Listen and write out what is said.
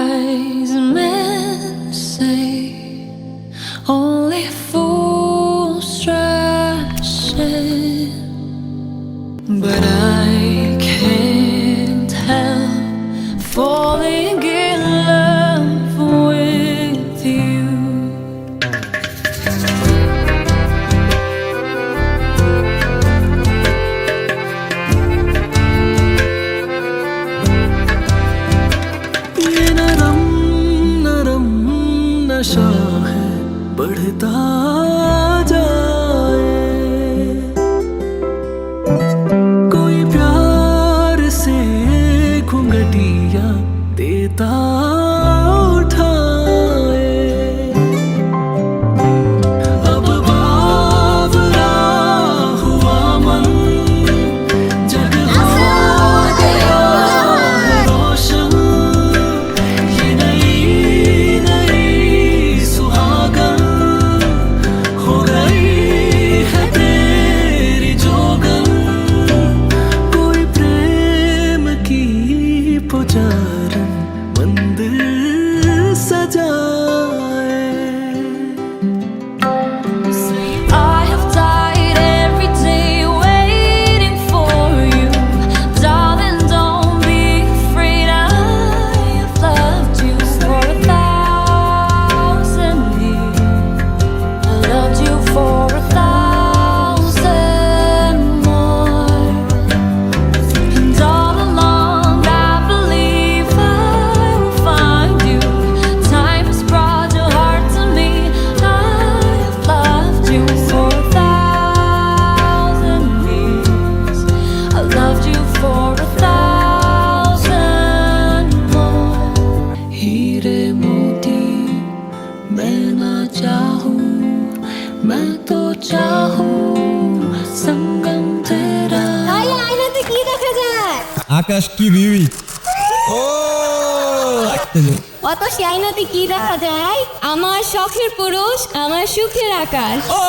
wise men say only fools rush in, but I can't help falling in love with you. ये नरम नरम नशा है बढ़ता जाए, कोई प्यार से घुंघटिया देता उठाए। अब बावरा हुआ मन जग हो गया रोशन, ये नई नई सुहागन हो गई है तेरी जोगन। कोई प्रेम की पुजारन मंदिर सजाए। I have died every day waiting for you, darling. Don't be afraid. I have loved you for 1,000 years. I loved you for 1,000 more, and all along I believe I will find you. Time has brought your heart to me. I have loved you for 1,000 years. I loved you for 1,000 more. हीरे मोती मैं ना चाहूं, मैं तो चाहूं संगम तेरा। তাহলে আয়নাতে কি দেখা যায়? আকাশ কি বিবি ও অত সে আয়নাতে কি দেখা যায়? আমার শখের পুরুষ, আমার সুখের আকাশ। ও